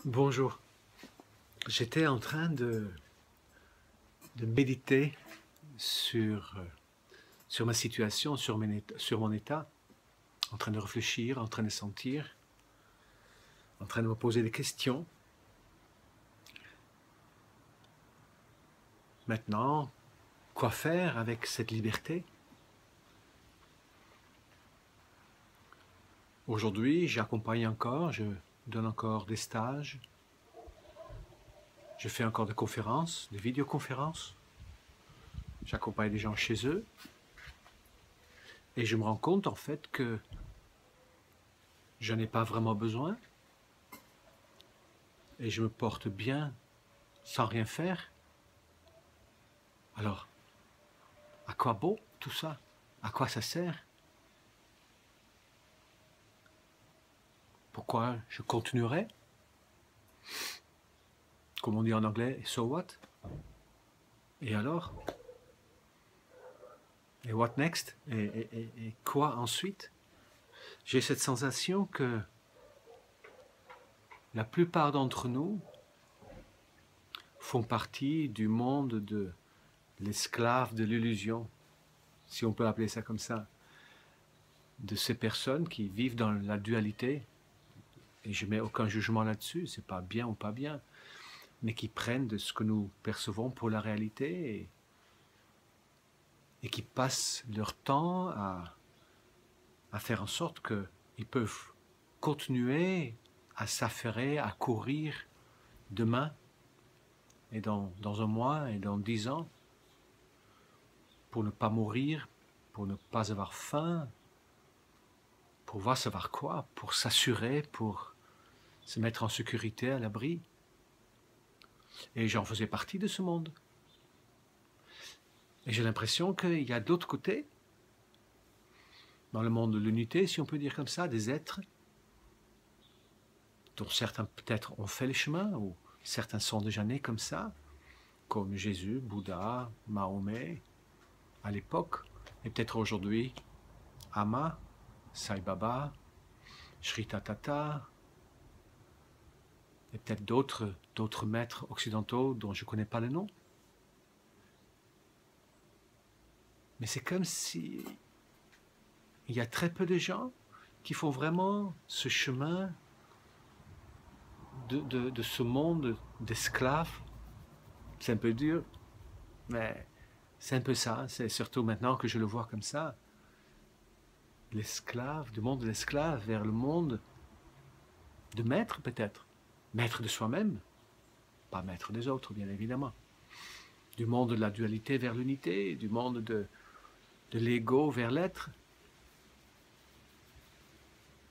Bonjour. J'étais en train de méditer sur, sur ma situation, sur mon état, en train de réfléchir, en train de sentir, en train de me poser des questions. Maintenant, quoi faire avec cette liberté? Aujourd'hui, j'accompagne encore, je donne encore des stages, je fais encore des conférences, des vidéoconférences, j'accompagne des gens chez eux, et je me rends compte en fait que je n'ai pas vraiment besoin, et je me porte bien sans rien faire. Alors, à quoi bon tout ça? À quoi ça sert? Pourquoi je continuerai? Comme on dit en anglais, so what? Et alors? Et what next? Et quoi ensuite? J'ai cette sensation que la plupart d'entre nous font partie du monde de l'esclave de l'illusion, si on peut appeler ça comme ça, de ces personnes qui vivent dans la dualité, et je mets aucun jugement là-dessus, c'est pas bien ou pas bien, mais qui prennent de ce que nous percevons pour la réalité et qui passent leur temps à faire en sorte qu'ils peuvent continuer à s'affairer, à courir demain et dans un mois et dans 10 ans pour ne pas mourir, pour ne pas avoir faim, pour voir savoir quoi, pour s'assurer, pour se mettre en sécurité, à l'abri. Et j'en faisais partie de ce monde. Et j'ai l'impression qu'il y a d'autres côtés, dans le monde de l'unité, si on peut dire comme ça, des êtres dont certains peut-être ont fait le chemin, ou certains sont déjà nés comme ça, comme Jésus, Bouddha, Mahomet, à l'époque, et peut-être aujourd'hui, Ama, Sai Baba, Sri Tatata, et peut-être d'autres maîtres occidentaux dont je ne connais pas le nom. Mais c'est comme si il y a très peu de gens qui font vraiment ce chemin de ce monde d'esclaves. C'est un peu dur, mais c'est un peu ça. C'est surtout maintenant que je le vois comme ça. L'esclave, du monde de l'esclave vers le monde de maître peut-être. Maître de soi-même, pas maître des autres, bien évidemment. Du monde de la dualité vers l'unité, du monde de l'ego vers l'être.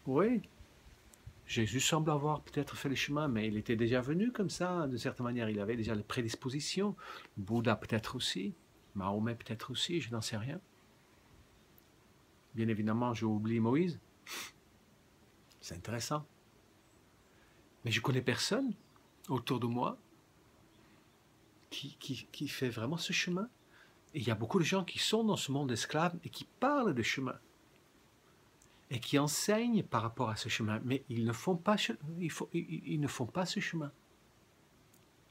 Oui, Jésus semble avoir peut-être fait le chemin, mais il était déjà venu comme ça, de certaine manière. Il avait déjà les prédispositions. Bouddha peut-être aussi, Mahomet peut-être aussi, je n'en sais rien. Bien évidemment, j'ai oublié Moïse. C'est intéressant. Mais je connais personne autour de moi qui fait vraiment ce chemin. Et il y a beaucoup de gens qui sont dans ce monde d'esclaves et qui parlent de chemin. Et qui enseignent par rapport à ce chemin. Mais ils ne font pas, ils ne font pas ce chemin.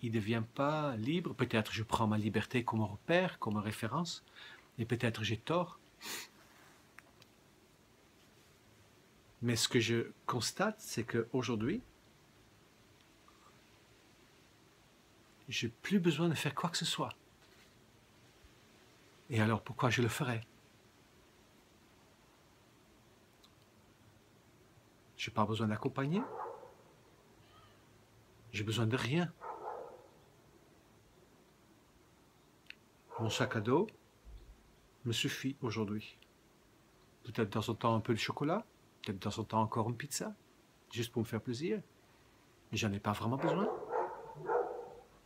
Ils ne deviennent pas libres. Peut-être je prends ma liberté comme repère, comme référence. Et peut-être j'ai tort. Mais ce que je constate, c'est qu'aujourd'hui, je n'ai plus besoin de faire quoi que ce soit. Et alors pourquoi je le ferais? Je n'ai pas besoin d'accompagner. J'ai besoin de rien. Mon sac à dos me suffit aujourd'hui. Peut-être dans son temps un peu de chocolat, peut-être dans son temps encore une pizza, juste pour me faire plaisir. Mais j'en ai pas vraiment besoin.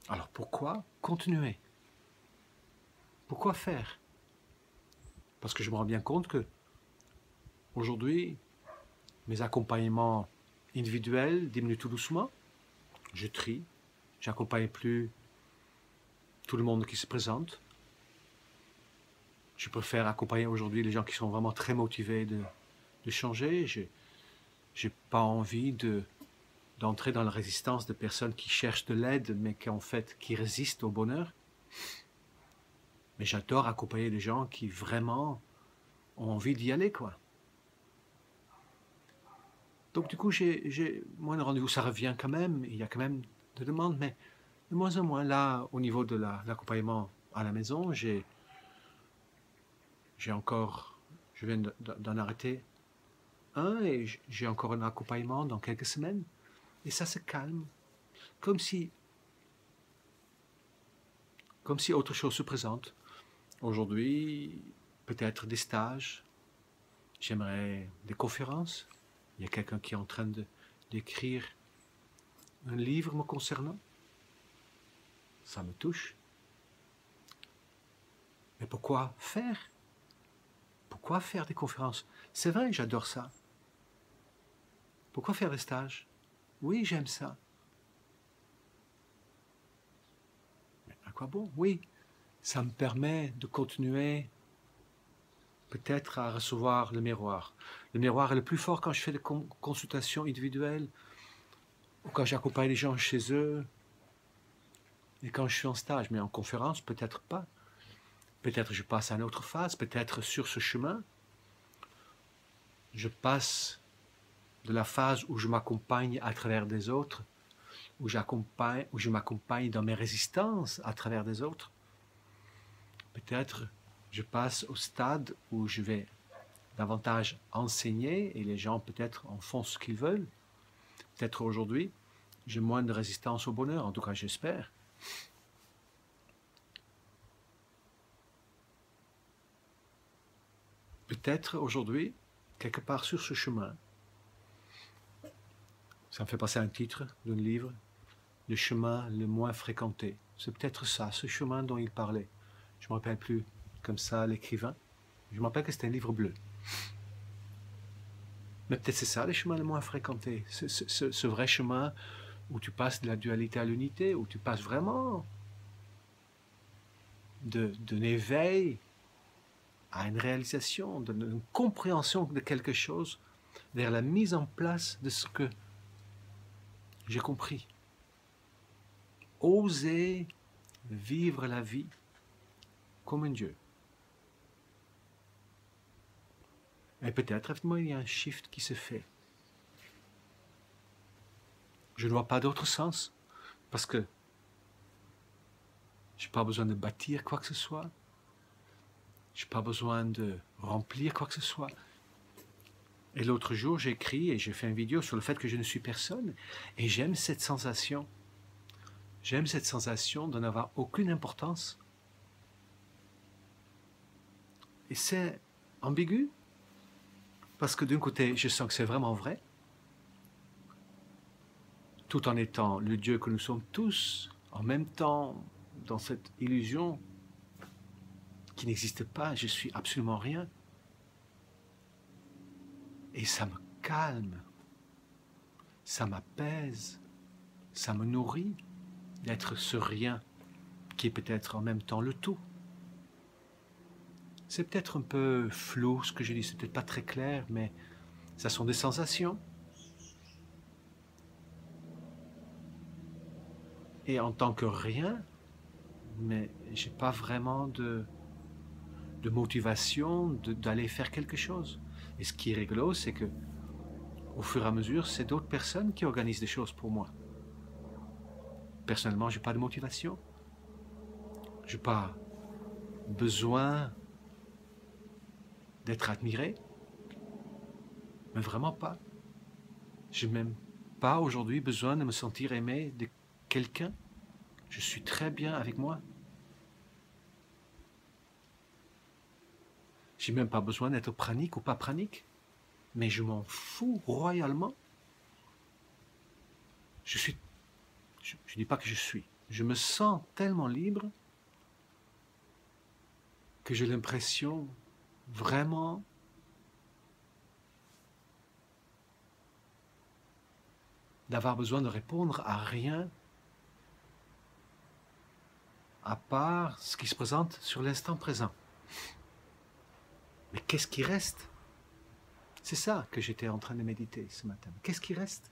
Alors pourquoi continuer? Pourquoi faire? Parce que je me rends bien compte que aujourd'hui, mes accompagnements individuels diminuent tout doucement. Je trie. J'accompagne plus tout le monde qui se présente. Je préfère accompagner aujourd'hui les gens qui sont vraiment très motivés de changer. J'ai pas envie de d'entrer dans la résistance de personnes qui cherchent de l'aide, mais qui en fait, qui résistent au bonheur. Mais j'adore accompagner des gens qui vraiment ont envie d'y aller, quoi. Donc du coup, moi, le rendez-vous, ça revient quand même. Il y a quand même des demandes, mais de moins en moins. Là, au niveau de l'accompagnement à la maison, j'ai encore, je viens d'en arrêter un et j'ai encore un accompagnement dans quelques semaines. Et ça se calme, comme si autre chose se présente. Aujourd'hui, peut-être des stages. J'aimerais des conférences. Il y a quelqu'un qui est en train d'écrire un livre me concernant. Ça me touche. Mais pourquoi faire? Pourquoi faire des conférences? C'est vrai, j'adore ça. Pourquoi faire des stages? Oui, j'aime ça. Mais à quoi bon? Oui, ça me permet de continuer peut-être à recevoir le miroir. Le miroir est le plus fort quand je fais des consultations individuelles ou quand j'accompagne les gens chez eux et quand je suis en stage. Mais en conférence, peut-être pas. Peut-être je passe à une autre phase, peut-être sur ce chemin, je passe de la phase où je m'accompagne à travers des autres, où je m'accompagne dans mes résistances à travers des autres. Peut-être je passe au stade où je vais davantage enseigner et les gens peut-être en font ce qu'ils veulent. Peut-être aujourd'hui, j'ai moins de résistance au bonheur, en tout cas j'espère. Peut-être aujourd'hui, quelque part sur ce chemin, ça me fait passer un titre d'un livre, le chemin le moins fréquenté. C'est peut-être ça, ce chemin dont il parlait. Je ne me rappelle plus comme ça l'écrivain. Je me rappelle que c'était un livre bleu. Mais peut-être c'est ça, les chemins les moins fréquentés. Ce vrai chemin où tu passes de la dualité à l'unité, où tu passes vraiment d'un éveil à une réalisation, d'une compréhension de quelque chose, vers la mise en place de ce que j'ai compris. Oser vivre la vie comme un Dieu. Et peut-être, effectivement, il y a un shift qui se fait. Je ne vois pas d'autre sens, parce que je n'ai pas besoin de bâtir quoi que ce soit. Je n'ai pas besoin de remplir quoi que ce soit. Et l'autre jour, j'ai écrit et j'ai fait une vidéo sur le fait que je ne suis personne. Et j'aime cette sensation. J'aime cette sensation de n'avoir aucune importance. Et c'est ambigu. Parce que d'un côté, je sens que c'est vraiment vrai. Tout en étant le Dieu que nous sommes tous, en même temps, dans cette illusion qui n'existe pas, je suis absolument rien. Et ça me calme, ça m'apaise, ça me nourrit d'être ce rien qui est peut-être en même temps le tout. C'est peut-être un peu flou ce que je dis, c'est peut-être pas très clair, mais ça sont des sensations. Et en tant que rien, mais j'ai pas vraiment de motivation d'aller faire quelque chose. Et ce qui est rigolo, c'est que au fur et à mesure, c'est d'autres personnes qui organisent des choses pour moi. Personnellement, j'ai pas de motivation. J'ai pas besoin d'être admiré, mais vraiment pas. J'ai même pas aujourd'hui besoin de me sentir aimé de quelqu'un. Je suis très bien avec moi. J'ai même pas besoin d'être pranique ou pas pranique, mais je m'en fous royalement. Je dis pas que je suis. Je me sens tellement libre que j'ai l'impression vraiment d'avoir besoin de répondre à rien à part ce qui se présente sur l'instant présent. Mais qu'est-ce qui reste? C'est ça que j'étais en train de méditer ce matin. Qu'est-ce qui reste?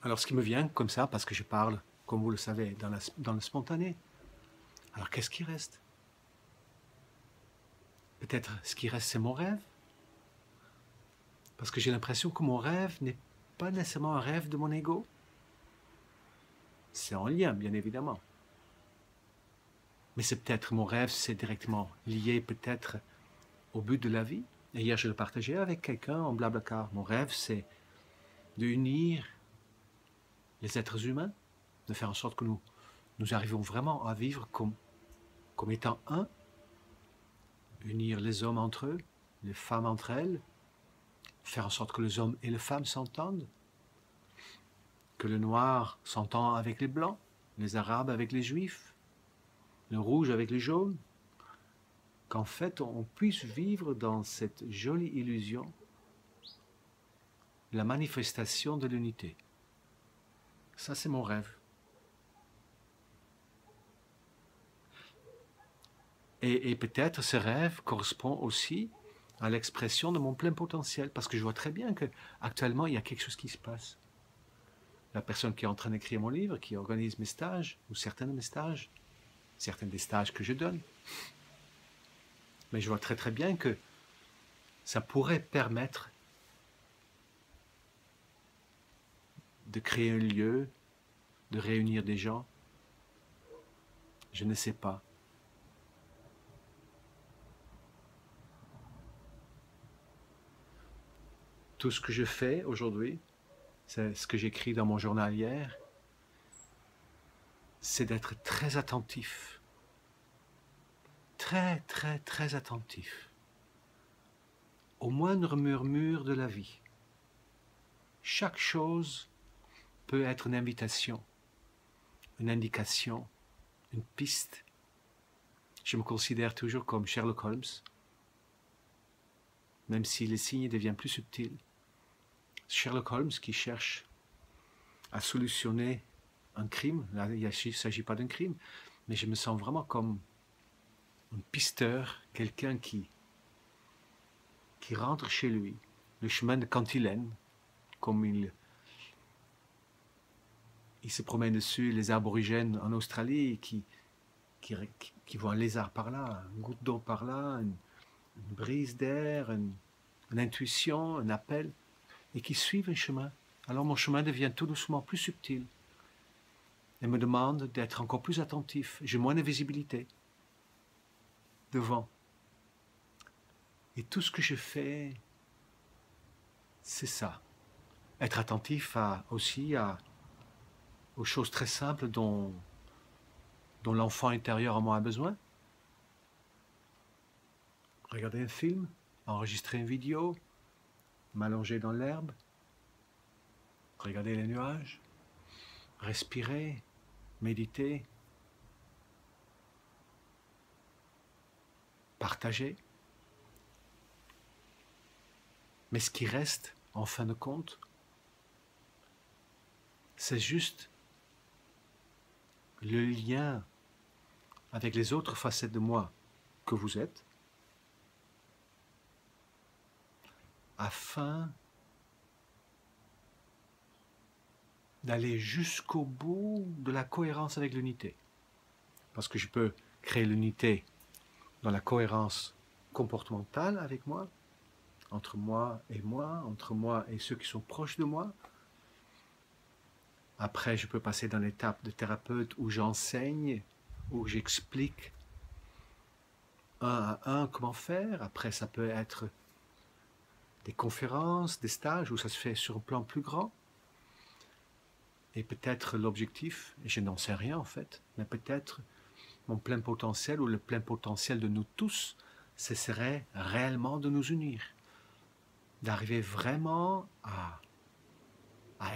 Alors ce qui me vient comme ça, parce que je parle, comme vous le savez, dans le spontané, alors qu'est-ce qui reste? Peut-être ce qui reste, c'est mon rêve. Parce que j'ai l'impression que mon rêve n'est pas nécessairement un rêve de mon ego. C'est en lien, bien évidemment. Mais c'est peut-être mon rêve, c'est directement lié peut-être au but de la vie. Et hier, je le partageais avec quelqu'un en Blablacar. Mon rêve, c'est d'unir les êtres humains, de faire en sorte que nous arrivons vraiment à vivre comme étant un, unir les hommes entre eux, les femmes entre elles, faire en sorte que les hommes et les femmes s'entendent, que le noir s'entend avec les blancs, les arabes avec les juifs, le rouge avec les jaunes, qu'en fait on puisse vivre dans cette jolie illusion la manifestation de l'unité. Ça, c'est mon rêve. Et peut-être ce rêve correspond aussi à l'expression de mon plein potentiel, parce que je vois très bien qu'actuellement, il y a quelque chose qui se passe. La personne qui est en train d'écrire mon livre, qui organise mes stages, ou certains de mes stages, certains des stages que je donne. Mais je vois très très bien que ça pourrait permettre de créer un lieu, de réunir des gens. Je ne sais pas. Tout ce que je fais aujourd'hui, c'est ce que j'écris dans mon journal hier, c'est d'être très attentif. Très, très, très attentif. Au moindre murmure de la vie. Chaque chose peut être une invitation, une indication, une piste. Je me considère toujours comme Sherlock Holmes, même si les signes deviennent plus subtils. Sherlock Holmes qui cherche à solutionner un crime. Là, il ne s'agit pas d'un crime, mais je me sens vraiment comme un pisteur, quelqu'un qui rentre chez lui, le chemin de Cantilène, comme il se promène dessus, les aborigènes en Australie qui voient un lézard par là, une goutte d'eau par là, une brise d'air, une intuition, un appel, et qui suivent un chemin. Alors mon chemin devient tout doucement plus subtil et me demande d'être encore plus attentif. J'ai moins de visibilité devant. Et tout ce que je fais, c'est ça. Être attentif aussi aux choses très simples dont l'enfant intérieur en moi a besoin. Regarder un film, enregistrer une vidéo, m'allonger dans l'herbe, regarder les nuages, respirer, méditer, partager. Mais ce qui reste, en fin de compte, c'est juste le lien avec les autres facettes de moi que vous êtes, afin d'aller jusqu'au bout de la cohérence avec l'unité. Parce que je peux créer l'unité dans la cohérence comportementale avec moi, entre moi, entre moi et ceux qui sont proches de moi. Après, je peux passer dans l'étape de thérapeute où j'enseigne, où j'explique un à un comment faire. Après, ça peut être des conférences, des stages où ça se fait sur un plan plus grand. Et peut-être l'objectif, et je n'en sais rien en fait, mais peut-être mon plein potentiel ou le plein potentiel de nous tous, ce serait réellement de nous unir. D'arriver vraiment à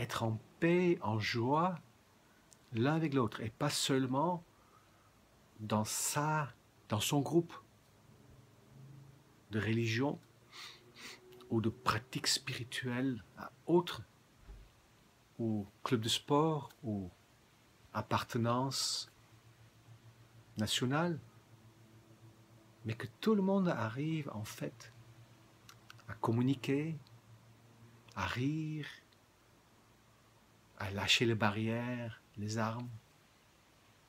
être en paix, en joie, l'un avec l'autre, et pas seulement dans son groupe de religion ou de pratiques spirituelles autres, ou club de sport, ou appartenance nationale, mais que tout le monde arrive en fait à communiquer, à rire, à lâcher les barrières, les armes,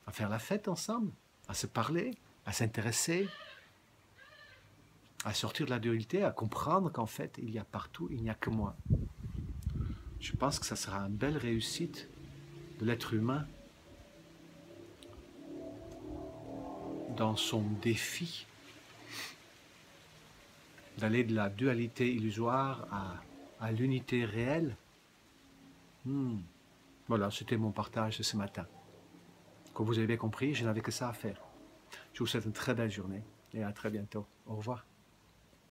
à faire la fête ensemble, à se parler, à s'intéresser, à sortir de la dualité, à comprendre qu'en fait, il y a partout, il n'y a que moi. Je pense que ça sera une belle réussite de l'être humain dans son défi d'aller de la dualité illusoire à l'unité réelle. Voilà, c'était mon partage de ce matin. Comme vous avez bien compris, je n'avais que ça à faire. Je vous souhaite une très belle journée et à très bientôt. Au revoir.